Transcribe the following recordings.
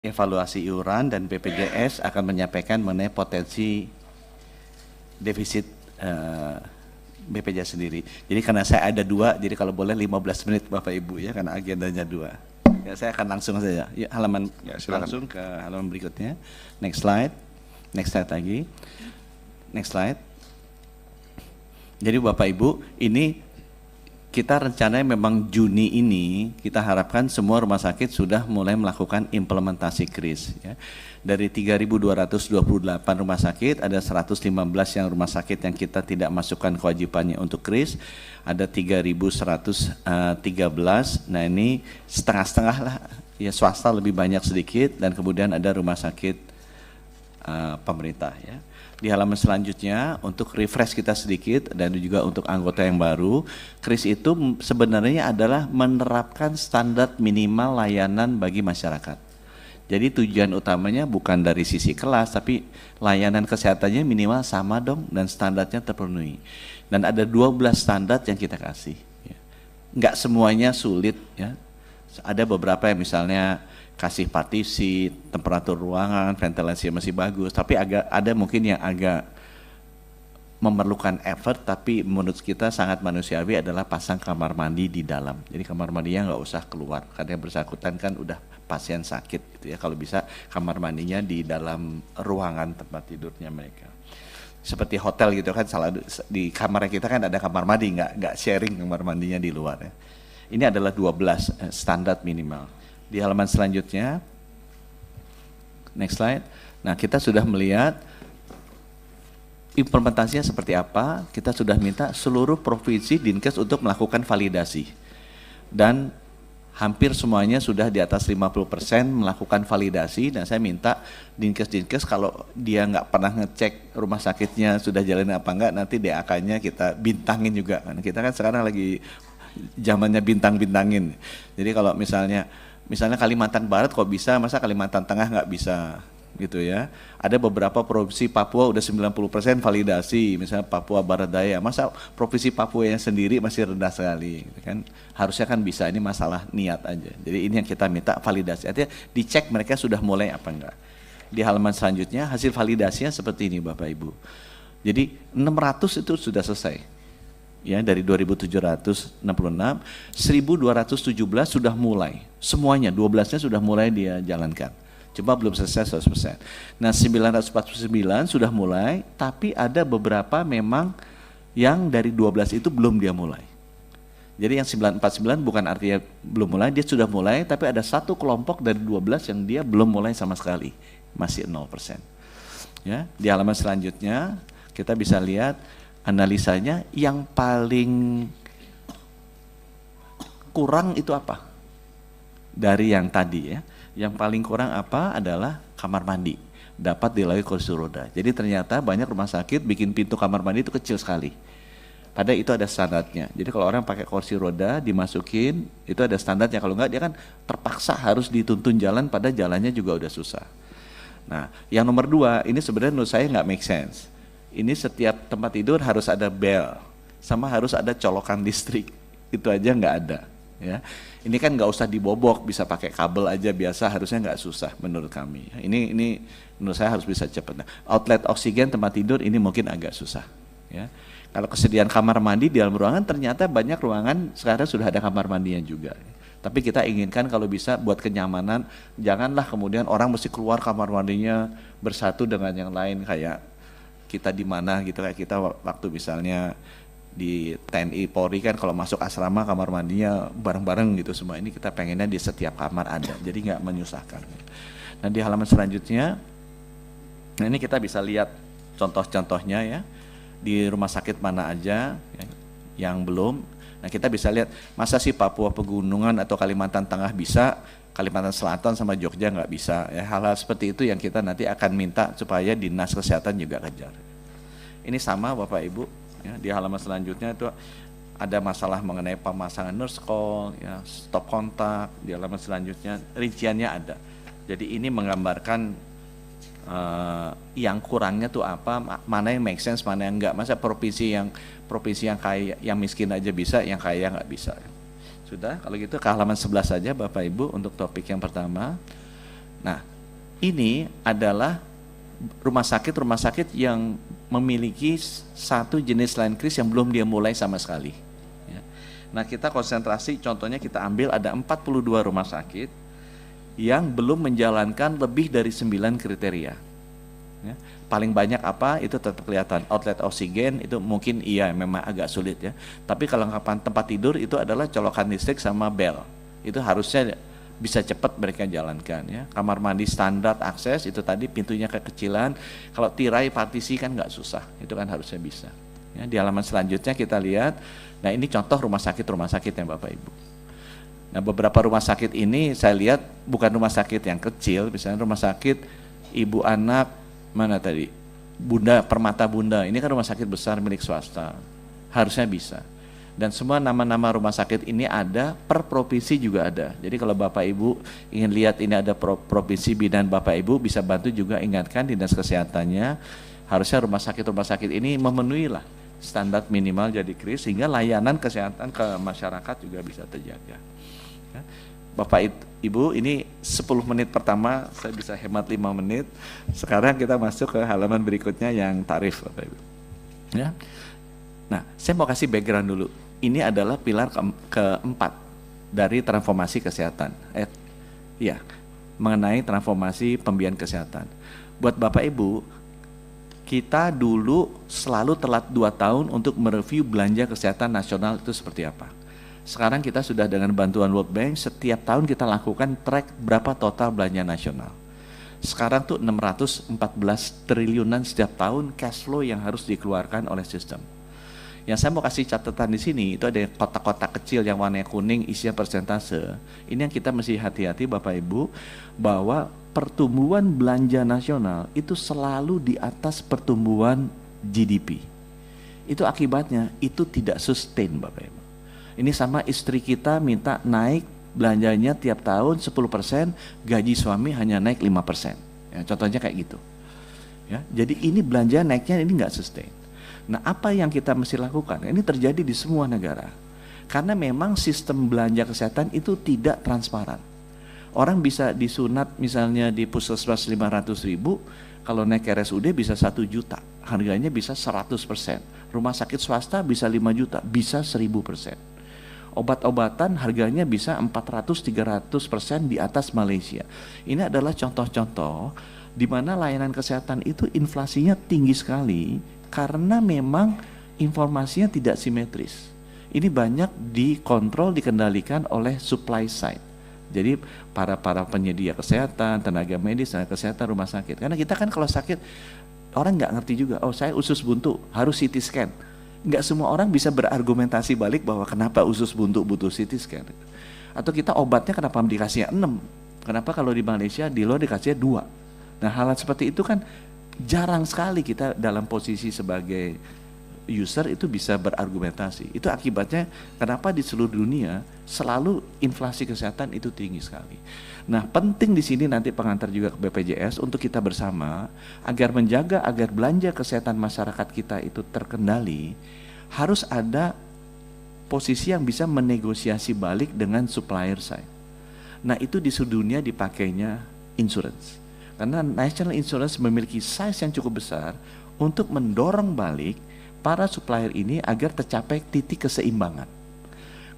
Evaluasi iuran dan BPJS akan menyampaikan mengenai potensi defisit BPJS sendiri. Jadi karena saya ada dua, jadi kalau boleh 15 menit Bapak Ibu ya, karena agendanya dua. Ya, saya akan langsung saja. Ya, halaman ya, langsung ke halaman berikutnya. Next slide. Next slide lagi. Next slide. Jadi Bapak Ibu, ini kita rencananya memang Juni ini kita harapkan semua rumah sakit sudah mulai melakukan implementasi KRIS ya. Dari 3.228 rumah sakit ada 115 yang rumah sakit yang kita tidak masukkan kewajibannya untuk KRIS, ada 3.113. Nah ini setengah-setengah lah ya, swasta lebih banyak sedikit dan kemudian ada rumah sakit pemerintah ya. Di halaman selanjutnya untuk refresh kita sedikit dan juga untuk anggota yang baru, KRIS itu sebenarnya adalah menerapkan standar minimal layanan bagi masyarakat. Jadi tujuan utamanya bukan dari sisi kelas, tapi layanan kesehatannya minimal sama dong dan standarnya terpenuhi. Dan ada 12 standar yang kita kasih. Ya. Nggak semuanya sulit ya. Ada beberapa yang misalnya kasih partisi, temperatur ruangan, ventilasi masih bagus, tapi ada mungkin yang agak memerlukan effort, tapi menurut kita sangat manusiawi adalah pasang kamar mandi di dalam. Jadi kamar mandinya nggak usah keluar, karena yang bersangkutan kan udah pasien sakit gitu ya. Kalau bisa kamar mandinya di dalam ruangan tempat tidurnya mereka. Seperti hotel gitu kan, di kamar kita kan ada kamar mandi, nggak sharing kamar mandinya di luar ya. Ini adalah 12 standar minimal. Di halaman selanjutnya, next slide. Nah, kita sudah melihat implementasinya seperti apa. Kita sudah minta seluruh provinsi Dinkes untuk melakukan validasi. Dan hampir semuanya sudah di atas 50% melakukan validasi. Dan saya minta Dinkes kalau dia nggak pernah ngecek rumah sakitnya sudah jalan apa enggak, nanti DAK-nya kita bintangin juga. Kita kan sekarang lagi zamannya bintang-bintangin. Jadi kalau misalnya Kalimantan Barat kok bisa, masa Kalimantan Tengah nggak bisa gitu ya. Ada beberapa provinsi Papua udah 90% validasi, misalnya Papua Barat Daya, masa provinsi Papua yang sendiri masih rendah sekali gitu kan. Harusnya kan bisa, ini masalah niat aja. Jadi ini yang kita minta validasi, artinya dicek mereka sudah mulai apa enggak. Di halaman selanjutnya hasil validasinya seperti ini Bapak Ibu. Jadi 600 itu sudah selesai. Ya, dari 2.766, 1.217 sudah mulai, semuanya 12-nya sudah mulai dia jalankan, cuma belum selesai 100%. Nah 949 sudah mulai, tapi ada beberapa memang yang dari 12 itu belum dia mulai. Jadi yang 949 bukan artinya belum mulai, dia sudah mulai, tapi ada satu kelompok dari 12 yang dia belum mulai sama sekali, masih 0%. Ya, di halaman selanjutnya kita bisa lihat analisanya yang paling kurang itu apa? Dari yang tadi ya, yang paling kurang apa adalah kamar mandi dapat dilalui kursi roda. Jadi ternyata banyak rumah sakit bikin pintu kamar mandi itu kecil sekali. Padahal itu ada standarnya. Jadi kalau orang pakai kursi roda dimasukin, itu ada standarnya. Kalau enggak dia kan terpaksa harus dituntun jalan, pada jalannya juga udah susah. Nah, yang nomor 2 ini sebenarnya menurut saya nggak make sense. Ini setiap tempat tidur harus ada bel, sama harus ada colokan listrik, itu aja nggak ada. Ya, ini kan nggak usah dibobok, bisa pakai kabel aja biasa, harusnya nggak susah menurut kami. Ini menurut saya harus bisa cepat. Nah, outlet oksigen tempat tidur ini mungkin agak susah. Ya, kalau kesediaan kamar mandi di dalam ruangan, ternyata banyak ruangan sekarang sudah ada kamar mandinya juga. Tapi kita inginkan kalau bisa buat kenyamanan, janganlah kemudian orang mesti keluar kamar mandinya bersatu dengan yang lain kayak kita di mana gitu, kayak kita waktu misalnya di TNI Polri kan kalau masuk asrama kamar mandinya bareng-bareng gitu semua. Ini kita pengennya di setiap kamar ada, jadi nggak menyusahkan. Nah di halaman selanjutnya, nah ini kita bisa lihat contoh-contohnya ya, di rumah sakit mana aja ya, yang belum. Nah kita bisa lihat, masa sih Papua Pegunungan atau Kalimantan Tengah bisa, Kalimantan Selatan sama Jogja nggak bisa ya. Hal-hal seperti itu yang kita nanti akan minta supaya Dinas Kesehatan juga kejar. Ini sama Bapak Ibu ya, di halaman selanjutnya itu ada masalah mengenai pemasangan nurse call ya, stop kontak. Di halaman selanjutnya rinciannya ada. Jadi ini menggambarkan yang kurangnya tuh apa, mana yang make sense, mana yang enggak. Masa provinsi yang kaya, yang miskin aja bisa, yang kaya nggak bisa. Sudah, kalau gitu ke halaman 11 saja Bapak Ibu untuk topik yang pertama. Nah, ini adalah rumah sakit yang memiliki satu jenis line kris yang belum dia mulai sama sekali. Ya. Nah, kita konsentrasi, contohnya kita ambil ada 42 rumah sakit yang belum menjalankan lebih dari 9 kriteria. Ya. Paling banyak apa? Itu tetap kelihatan. Outlet oksigen itu mungkin iya memang agak sulit ya. Tapi kelengkapan tempat tidur itu adalah colokan listrik sama bel. Itu harusnya bisa cepat mereka jalankan ya. Kamar mandi standar akses itu tadi pintunya kekecilan. Kalau tirai partisi kan nggak susah. Itu kan harusnya bisa. Ya, di halaman selanjutnya kita lihat. Nah, ini contoh rumah sakit ya Bapak Ibu. Nah, beberapa rumah sakit ini saya lihat bukan rumah sakit yang kecil, misalnya rumah sakit ibu anak mana tadi? Bunda Permata Bunda. Ini kan rumah sakit besar milik swasta. Harusnya bisa. Dan semua nama-nama rumah sakit ini ada, per provinsi juga ada. Jadi kalau Bapak Ibu ingin lihat ini ada provinsi bidan, Bapak Ibu bisa bantu juga ingatkan dinas kesehatannya. Harusnya rumah sakit ini memenuhi lah standar minimal jadi kris sehingga layanan kesehatan ke masyarakat juga bisa terjaga. Ya. Bapak Ibu, ini 10 menit pertama saya bisa hemat 5 menit. Sekarang kita masuk ke halaman berikutnya yang tarif Bapak Ibu. Ya. Nah, saya mau kasih background dulu. Ini adalah pilar keempat dari transformasi kesehatan. Mengenai transformasi pembiayaan kesehatan. Buat Bapak Ibu, kita dulu selalu telat 2 tahun untuk mereview belanja kesehatan nasional itu seperti apa. Sekarang kita sudah dengan bantuan World Bank, setiap tahun kita lakukan track berapa total belanja nasional. Sekarang tuh 614 triliunan setiap tahun cash flow yang harus dikeluarkan oleh sistem. Yang saya mau kasih catatan di sini itu ada kotak-kotak kecil yang warna kuning isinya persentase. Ini yang kita mesti hati-hati Bapak Ibu bahwa pertumbuhan belanja nasional itu selalu di atas pertumbuhan GDP. Itu akibatnya itu tidak sustain Bapak Ibu. Ini sama istri kita minta naik belanjanya tiap tahun 10%, gaji suami hanya naik 5%. Ya, contohnya kayak gitu. Ya, jadi ini belanja naiknya ini nggak sustain. Nah, apa yang kita mesti lakukan? Ini terjadi di semua negara. Karena memang sistem belanja kesehatan itu tidak transparan. Orang bisa disunat misalnya di puskesmas 500.000, kalau naik ke RSUD bisa 1 juta, harganya bisa 100%. Rumah sakit swasta bisa 5 juta, bisa 1000%. Obat-obatan harganya bisa 400-300% di atas Malaysia. Ini adalah contoh-contoh di mana layanan kesehatan itu inflasinya tinggi sekali karena memang informasinya tidak simetris. Ini banyak dikontrol, dikendalikan oleh supply side. Jadi para penyedia kesehatan, tenaga medis, tenaga kesehatan, rumah sakit. Karena kita kan kalau sakit, orang nggak ngerti juga, oh saya usus buntu, harus CT scan. Nggak semua orang bisa berargumentasi balik bahwa kenapa usus buntu butuh CT scan. Atau kita obatnya kenapa dikasih 6, kenapa kalau di Malaysia di luar dikasih 2. Nah hal seperti itu kan jarang sekali kita dalam posisi sebagai user itu bisa berargumentasi. Itu akibatnya kenapa di seluruh dunia selalu inflasi kesehatan itu tinggi sekali. Nah, penting di sini nanti pengantar juga ke BPJS untuk kita bersama agar menjaga agar belanja kesehatan masyarakat kita itu terkendali, harus ada posisi yang bisa menegosiasi balik dengan supplier side. Nah, itu di seluruh dunia dipakainya insurance. Karena National Insurance memiliki size yang cukup besar untuk mendorong balik para supplier ini agar tercapai titik keseimbangan.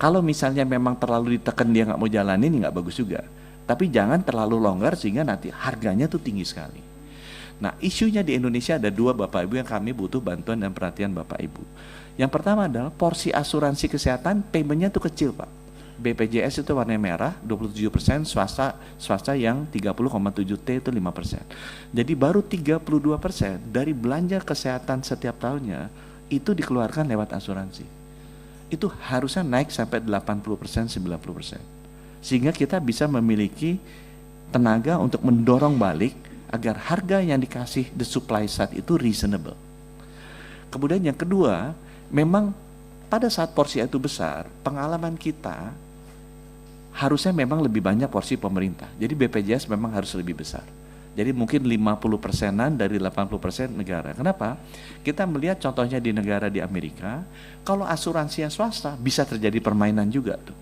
Kalau misalnya memang terlalu ditekan dia nggak mau jalanin, nggak bagus juga. Tapi jangan terlalu longgar sehingga nanti harganya tuh tinggi sekali. Nah, isunya di Indonesia ada 2 Bapak Ibu yang kami butuh bantuan dan perhatian Bapak Ibu. Yang pertama adalah porsi asuransi kesehatan paymentnya tuh kecil Pak. BPJS itu warna merah 27%, swasta yang 30,7 T itu 5%. Jadi baru 32% dari belanja kesehatan setiap tahunnya itu dikeluarkan lewat asuransi. Itu harusnya naik sampai 80%, 90%. Sehingga kita bisa memiliki tenaga untuk mendorong balik agar harga yang dikasih the supply side itu reasonable. Kemudian yang kedua, memang pada saat porsi itu besar, pengalaman kita harusnya memang lebih banyak porsi pemerintah. Jadi BPJS memang harus lebih besar. Jadi mungkin 50%-an dari 80% negara. Kenapa? Kita melihat contohnya di negara di Amerika, kalau asuransi yang swasta bisa terjadi permainan juga tuh.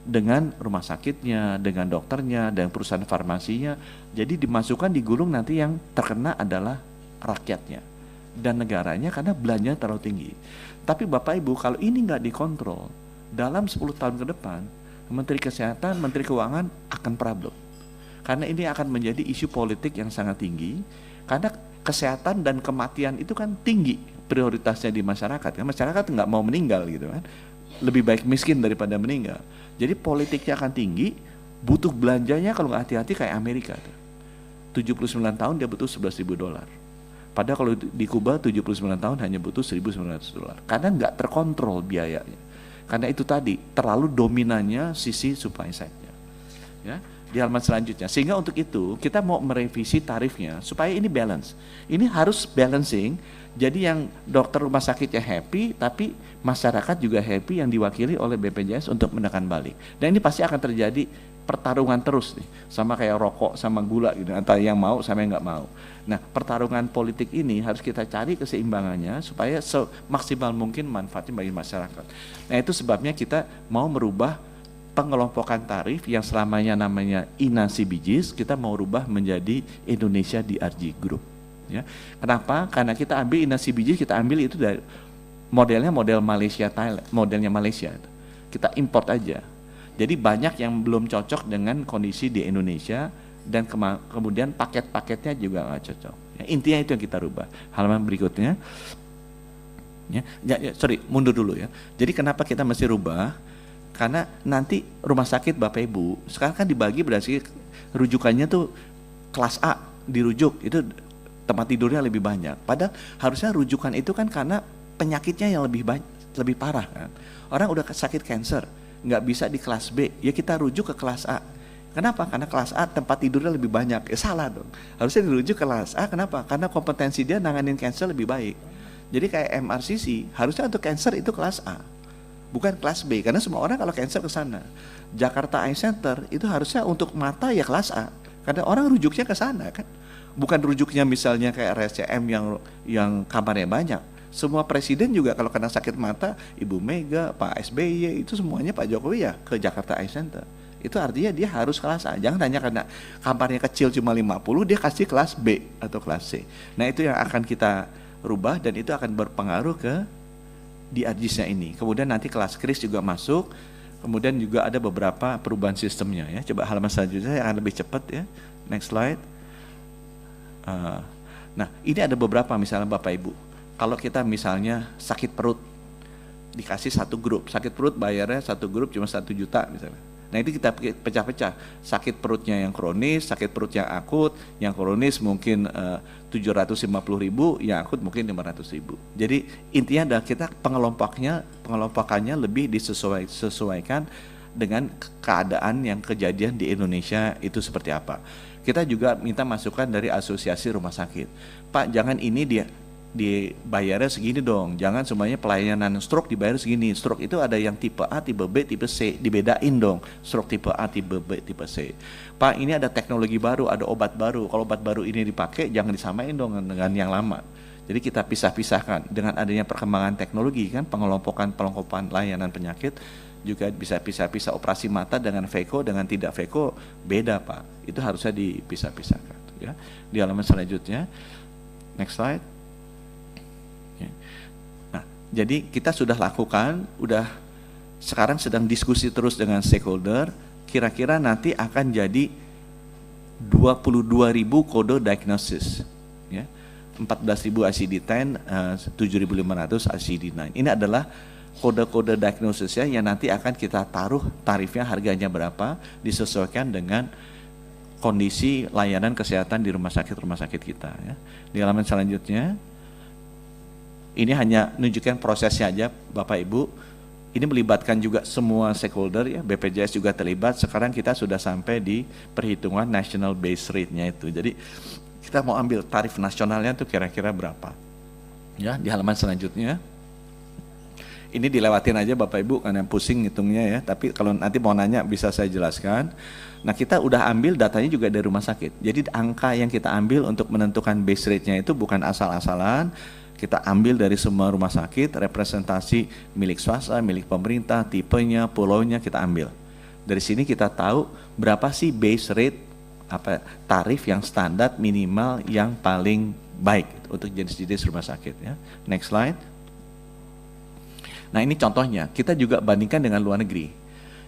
dengan rumah sakitnya, dengan dokternya, dan perusahaan farmasinya. Jadi dimasukkan, digulung, nanti yang terkena adalah rakyatnya dan negaranya karena belanja terlalu tinggi. Tapi Bapak Ibu, kalau ini nggak dikontrol, dalam 10 tahun ke depan, Menteri Kesehatan, Menteri Keuangan akan problem. Karena ini akan menjadi isu politik yang sangat tinggi, karena kesehatan dan kematian itu kan tinggi prioritasnya di masyarakat. Kan masyarakat nggak mau meninggal gitu kan, lebih baik miskin daripada meninggal. Jadi politiknya akan tinggi, butuh belanjanya kalau nggak hati-hati kayak Amerika. 79 tahun dia butuh $11.000. Padahal kalau di Kuba 79 tahun hanya butuh $1.900. Karena nggak terkontrol biayanya. Karena itu tadi, terlalu dominannya sisi supply side-nya. Ya, di halaman selanjutnya. Sehingga untuk itu kita mau merevisi tarifnya supaya ini balance. Ini harus balancing. Jadi yang dokter rumah sakitnya happy, tapi masyarakat juga happy yang diwakili oleh BPJS untuk menekan balik. Dan ini pasti akan terjadi pertarungan terus nih, sama kayak rokok sama gula gitu, antara yang mau sama yang nggak mau. Nah, pertarungan politik ini harus kita cari keseimbangannya supaya semaksimal mungkin manfaatnya bagi masyarakat. Nah, itu sebabnya kita mau merubah pengelompokan tarif yang selamanya namanya INA CBGs, kita mau rubah menjadi Indonesia DRG Group. Ya. Kenapa? Karena kita ambil INA CBGs, kita ambil itu dari modelnya model Malaysia, Thailand, modelnya Malaysia. Kita import aja. Jadi banyak yang belum cocok dengan kondisi di Indonesia dan kemudian paket-paketnya juga nggak cocok. Ya, intinya itu yang kita rubah. Halaman berikutnya. Sorry, mundur dulu ya. Jadi kenapa kita mesti rubah? Karena nanti rumah sakit Bapak Ibu sekarang kan dibagi berdasarkan rujukannya tuh kelas A dirujuk, itu tempat tidurnya lebih banyak. Padahal harusnya rujukan itu kan karena penyakitnya yang lebih parah kan. Orang udah sakit cancer, nggak bisa di kelas B, ya kita rujuk ke kelas A. Kenapa? Karena kelas A tempat tidurnya lebih banyak. Salah dong. Harusnya dirujuk ke kelas A. Kenapa? Karena kompetensi dia nanganin cancer lebih baik. Jadi kayak MRCC, harusnya untuk cancer itu kelas A, bukan kelas B. Karena semua orang kalau cancer ke sana. Jakarta Eye Center itu harusnya untuk mata ya kelas A. Karena orang rujuknya ke sana kan. Bukan rujuknya misalnya kayak RSCM yang kamarnya banyak. Semua presiden juga kalau kena sakit mata, Ibu Mega, Pak SBY, itu semuanya Pak Jokowi ya ke Jakarta Eye Center. Itu artinya dia harus kelas A. Jangan hanya karena kamarnya kecil cuma 50, dia kasih kelas B atau kelas C. Nah itu yang akan kita rubah dan itu akan berpengaruh ke DRGs-nya ini. Kemudian nanti kelas kris juga masuk, kemudian juga ada beberapa perubahan sistemnya ya. Coba halaman selanjutnya yang akan lebih cepat ya. Next slide. Nah ini ada beberapa misalnya Bapak Ibu. Kalau kita misalnya sakit perut, dikasih satu grup, sakit perut bayarnya satu grup cuma 1 juta misalnya. Nah itu kita pecah-pecah, sakit perutnya yang kronis, sakit perut yang akut, yang kronis mungkin 750.000, yang akut mungkin 500.000. Jadi intinya adalah kita pengelompokannya lebih disesuaikan dengan keadaan yang kejadian di Indonesia itu seperti apa. Kita juga minta masukan dari asosiasi rumah sakit. Pak, jangan ini dibayarnya segini dong, jangan semuanya pelayanan stroke dibayar segini. Stroke itu ada yang tipe A, tipe B, tipe C, dibedain dong. Stroke tipe A, tipe B, tipe C. Pak, ini ada teknologi baru, ada obat baru. Kalau obat baru ini dipakai, jangan disamain dong dengan yang lama. Jadi kita pisah-pisahkan. Dengan adanya perkembangan teknologi kan, pengelompokan layanan penyakit juga bisa pisah-pisah. Operasi mata dengan VECO dengan tidak VECO beda Pak. Itu harusnya dipisah-pisahkan. Ya. Di halaman selanjutnya, next slide. Nah, jadi kita sudah lakukan, sekarang sedang diskusi terus dengan stakeholder, kira-kira nanti akan jadi 22.000 kode diagnosis, ya, 14.000 ICD-10, 7.500 ICD-9. Ini adalah kode-kode diagnosis ya, yang nanti akan kita taruh tarifnya, harganya berapa, disesuaikan dengan kondisi layanan kesehatan di rumah sakit kita. Ya. Di halaman selanjutnya. Ini hanya menunjukkan prosesnya aja Bapak Ibu. Ini melibatkan juga semua stakeholder ya, BPJS juga terlibat. Sekarang kita sudah sampai di perhitungan national base rate-nya itu. Jadi kita mau ambil tarif nasionalnya itu kira-kira berapa. Ya, di halaman selanjutnya. Ini dilewatin aja Bapak Ibu karena pusing ngitungnya ya, tapi kalau nanti mau nanya bisa saya jelaskan. Nah, kita udah ambil datanya juga dari rumah sakit. Jadi angka yang kita ambil untuk menentukan base rate-nya itu bukan asal-asalan. Kita ambil dari semua rumah sakit, representasi milik swasta, milik pemerintah, tipenya, pulaunya kita ambil. Dari sini kita tahu berapa sih base rate, tarif yang standar minimal yang paling baik untuk jenis-jenis rumah sakit ya. Next slide. Nah ini contohnya, kita juga bandingkan dengan luar negeri.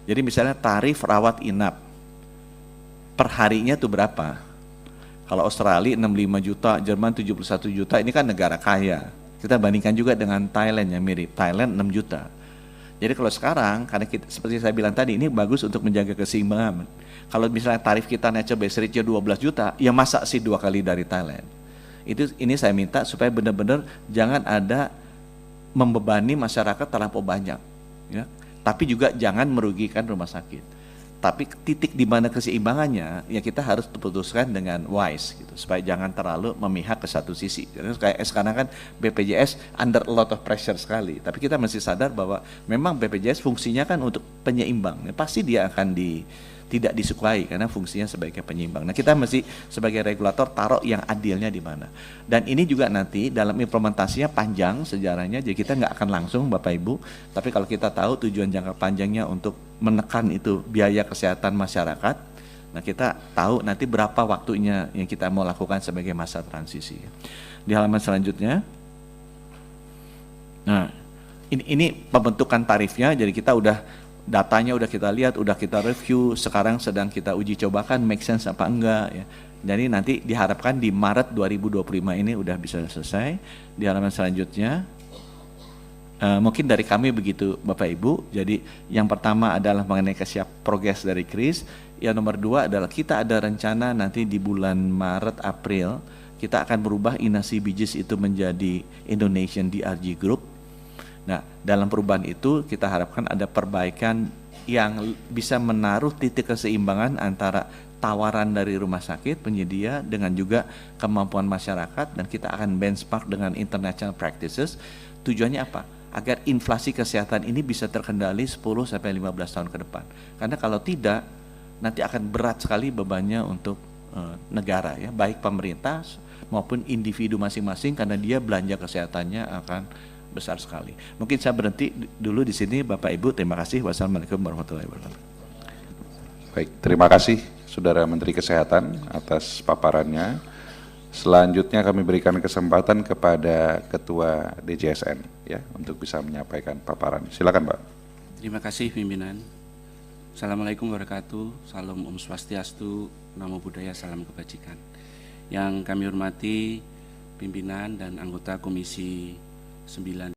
Jadi misalnya tarif rawat inap per harinya tuh berapa? Kalau Australia 65 juta, Jerman 71 juta, ini kan negara kaya. Kita bandingkan juga dengan Thailand yang mirip, Thailand 6 juta. Jadi kalau sekarang, karena kita, seperti saya bilang tadi, ini bagus untuk menjaga keseimbangan. Kalau misalnya tarif kita nature base rate-nya 12 juta, ya masa sih 2 kali dari Thailand? Ini saya minta supaya benar-benar jangan ada membebani masyarakat terlampau banyak, ya. Tapi juga jangan merugikan rumah sakit. Tapi titik di mana keseimbangannya, ya kita harus putuskan dengan wise, gitu, supaya jangan terlalu memihak ke satu sisi. Karena kayak sekarang kan BPJS under a lot of pressure sekali. Tapi kita mesti sadar bahwa memang BPJS fungsinya kan untuk penyeimbang. Ya, pasti dia akan tidak disukai karena fungsinya sebagai penyeimbang. Nah kita mesti sebagai regulator taruh yang adilnya di mana. Dan ini juga nanti dalam implementasinya panjang sejarahnya, jadi kita nggak akan langsung Bapak Ibu, tapi kalau kita tahu tujuan jangka panjangnya untuk menekan itu biaya kesehatan masyarakat, nah kita tahu nanti berapa waktunya yang kita mau lakukan sebagai masa transisi. Di halaman selanjutnya, nah ini pembentukan tarifnya, jadi kita datanya udah kita lihat, udah kita review, sekarang sedang kita uji cobakan make sense apa enggak ya. Jadi nanti diharapkan di Maret 2025 ini udah bisa selesai. Di halaman selanjutnya, mungkin dari kami begitu Bapak Ibu. Jadi yang pertama adalah mengenai progres dari KRIS. Yang nomor 2 adalah kita ada rencana nanti di bulan Maret April kita akan merubah Inasi Bijis itu menjadi Indonesian DRG Group. Nah, dalam perubahan itu kita harapkan ada perbaikan yang bisa menaruh titik keseimbangan antara tawaran dari rumah sakit penyedia dengan juga kemampuan masyarakat, dan kita akan benchmark dengan international practices. Tujuannya apa? Agar inflasi kesehatan ini bisa terkendali 10-15 tahun ke depan. Karena kalau tidak, nanti akan berat sekali bebannya untuk negara ya, baik pemerintah maupun individu masing-masing, karena dia belanja kesehatannya akan besar sekali. Mungkin saya berhenti dulu di sini Bapak Ibu. Terima kasih. Wassalamualaikum warahmatullahi wabarakatuh. Baik, terima kasih Saudara Menteri Kesehatan atas paparannya. Selanjutnya kami berikan kesempatan kepada Ketua DJSN ya untuk bisa menyampaikan paparan. Silakan, Pak. Terima kasih pimpinan. Assalamualaikum warahmatullahi wabarakatuh. Salam Om Swastiastu, Namo Buddhaya, salam kebajikan. Yang kami hormati pimpinan dan anggota Komisi 9